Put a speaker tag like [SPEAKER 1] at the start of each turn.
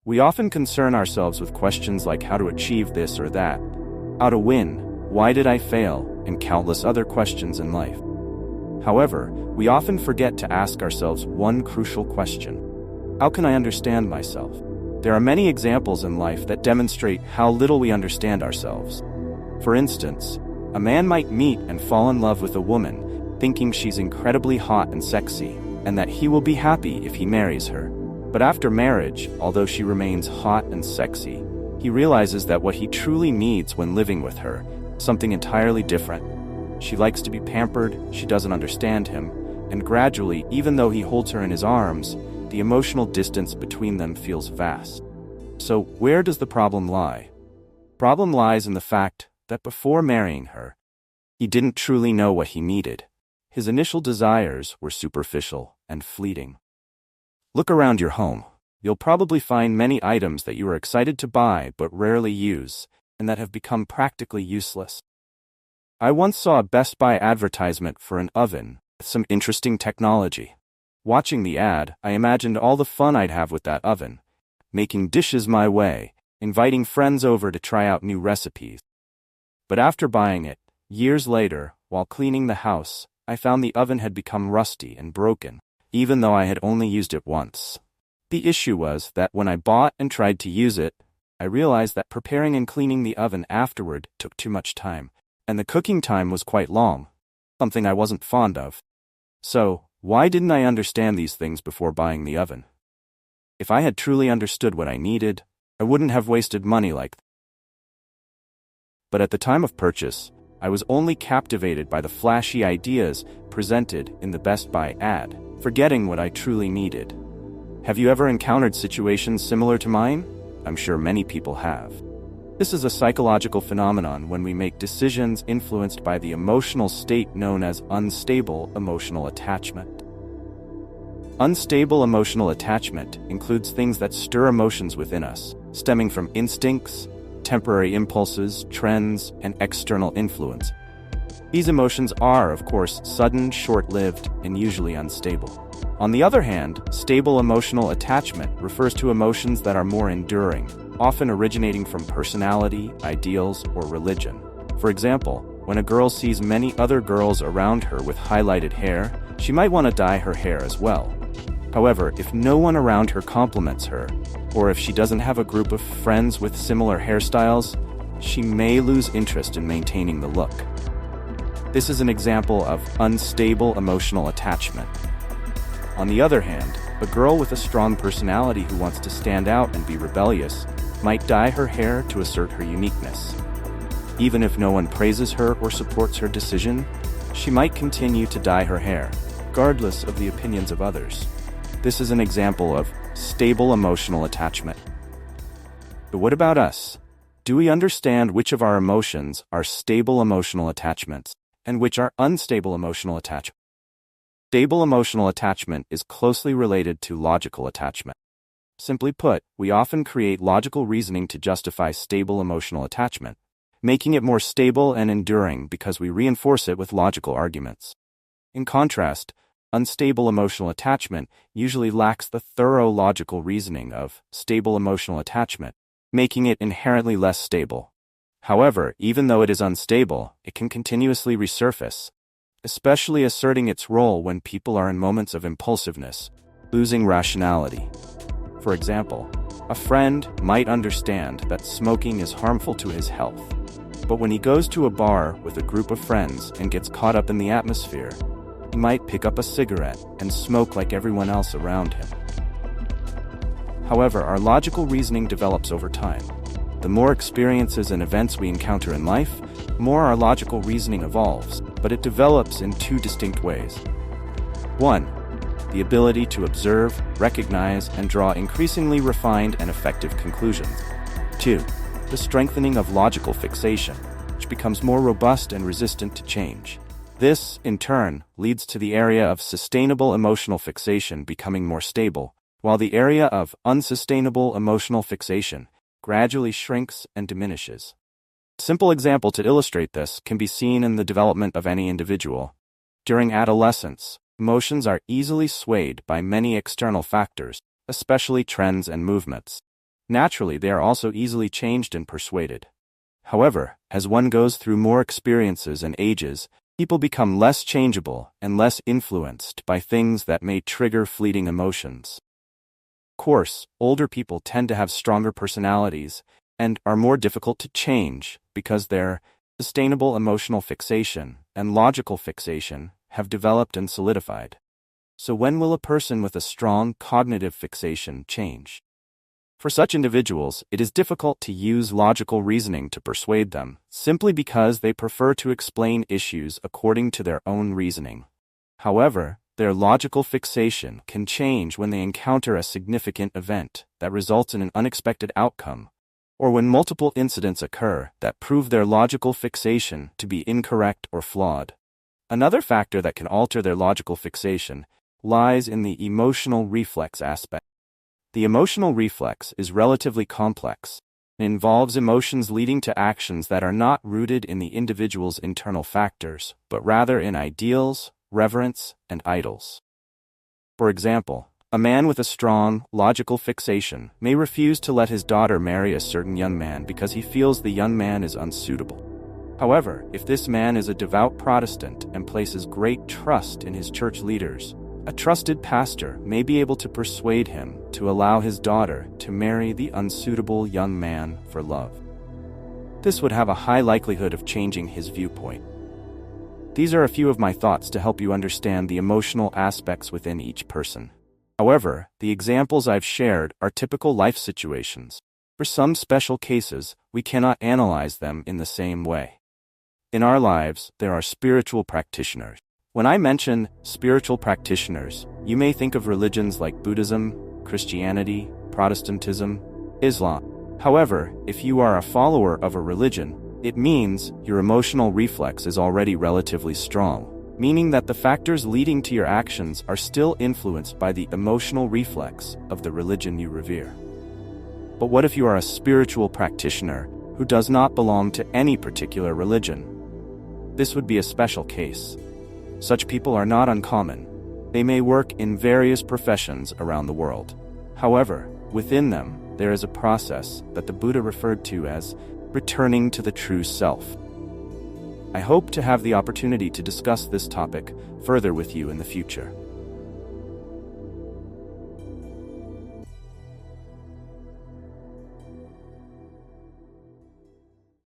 [SPEAKER 1] We often concern ourselves with questions like how to achieve this or that, how to win, why did I fail, and countless other questions in life. However, we often forget to ask ourselves one crucial question: how can I understand myself? There are many examples in life that demonstrate how little we understand ourselves. For instance, a man might meet and fall in love with a woman, thinking she's incredibly hot and sexy, and that he will be happy if he marries her. But after marriage, although she remains hot and sexy, he realizes that what he truly needs when living with her is something entirely different. She likes to be pampered, she doesn't understand him, and gradually, even though he holds her in his arms, the emotional distance between them feels vast. So, where does the problem lie? The problem lies in the fact that before marrying her, he didn't truly know what he needed. His initial desires were superficial and fleeting. Look around your home. You'll probably find many items that you are excited to buy but rarely use, and that have become practically useless. I once saw a Best Buy advertisement for an oven with some interesting technology. Watching the ad, I imagined all the fun I'd have with that oven, making dishes my way, inviting friends over to try out new recipes. But after buying it, years later, while cleaning the house, I found the oven had become rusty and broken, even though I had only used it once. The issue was that when I bought and tried to use it, I realized that preparing and cleaning the oven afterward took too much time, and the cooking time was quite long, something I wasn't fond of. So, why didn't I understand these things before buying the oven? If I had truly understood what I needed, I wouldn't have wasted money like that. But at the time of purchase, I was only captivated by the flashy ideas presented in the Best Buy ad, forgetting what I truly needed. Have you ever encountered situations similar to mine? I'm sure many people have. This is a psychological phenomenon when we make decisions influenced by the emotional state known as unstable emotional attachment. Unstable emotional attachment includes things that stir emotions within us, stemming from instincts, temporary impulses, trends, and external influence. These emotions are, of course, sudden, short-lived, and usually unstable. On the other hand, stable emotional attachment refers to emotions that are more enduring, often originating from personality, ideals, or religion. For example, when a girl sees many other girls around her with highlighted hair, she might want to dye her hair as well. However, if no one around her compliments her, or if she doesn't have a group of friends with similar hairstyles, she may lose interest in maintaining the look. This is an example of unstable emotional attachment. On the other hand, a girl with a strong personality who wants to stand out and be rebellious might dye her hair to assert her uniqueness. Even if no one praises her or supports her decision, she might continue to dye her hair, regardless of the opinions of others. This is an example of stable emotional attachment. But what about us? Do we understand which of our emotions are stable emotional attachments and which are unstable emotional attachments? Stable emotional attachment is closely related to logical attachment. Simply put, we often create logical reasoning to justify stable emotional attachment, making it more stable and enduring because we reinforce it with logical arguments. In contrast, unstable emotional attachment usually lacks the thorough logical reasoning of stable emotional attachment, making it inherently less stable. However, even though it is unstable, it can continuously resurface, especially asserting its role when people are in moments of impulsiveness, losing rationality. For example, a friend might understand that smoking is harmful to his health, but when he goes to a bar with a group of friends and gets caught up in the atmosphere, he might pick up a cigarette and smoke like everyone else around him. However, our logical reasoning develops over time. The more experiences and events we encounter in life, more our logical reasoning evolves, but it develops in two distinct ways. 1. The ability to observe, recognize, and draw increasingly refined and effective conclusions. 2. The strengthening of logical fixation, which becomes more robust and resistant to change. This, in turn, leads to the area of sustainable emotional fixation becoming more stable, while the area of unsustainable emotional fixation gradually shrinks and diminishes. A simple example to illustrate this can be seen in the development of any individual. During adolescence, emotions are easily swayed by many external factors, especially trends and movements. Naturally, they are also easily changed and persuaded. However, as one goes through more experiences and ages, people become less changeable and less influenced by things that may trigger fleeting emotions. Of course, older people tend to have stronger personalities and are more difficult to change because their sustainable emotional fixation and logical fixation have developed and solidified. So when will a person with a strong cognitive fixation change? For such individuals, it is difficult to use logical reasoning to persuade them, simply because they prefer to explain issues according to their own reasoning. However, their logical fixation can change when they encounter a significant event that results in an unexpected outcome, or when multiple incidents occur that prove their logical fixation to be incorrect or flawed. Another factor that can alter their logical fixation lies in the emotional reflex aspect. The emotional reflex is relatively complex. It involves emotions leading to actions that are not rooted in the individual's internal factors, but rather in ideals, reverence, and idols. For example, a man with a strong, logical fixation may refuse to let his daughter marry a certain young man because he feels the young man is unsuitable. However, if this man is a devout Protestant and places great trust in his church leaders, a trusted pastor may be able to persuade him to allow his daughter to marry the unsuitable young man for love. This would have a high likelihood of changing his viewpoint. These are a few of my thoughts to help you understand the emotional aspects within each person. However, the examples I've shared are typical life situations. For some special cases, we cannot analyze them in the same way. In our lives, there are spiritual practitioners. When I mention spiritual practitioners, you may think of religions like Buddhism, Christianity, Protestantism, Islam. However, if you are a follower of a religion, it means your emotional reflex is already relatively strong, meaning that the factors leading to your actions are still influenced by the emotional reflex of the religion you revere. But what if you are a spiritual practitioner who does not belong to any particular religion? This would be a special case. Such people are not uncommon. They may work in various professions around the world. However, within them, there is a process that the Buddha referred to as returning to the true self. I hope to have the opportunity to discuss this topic further with you in the future.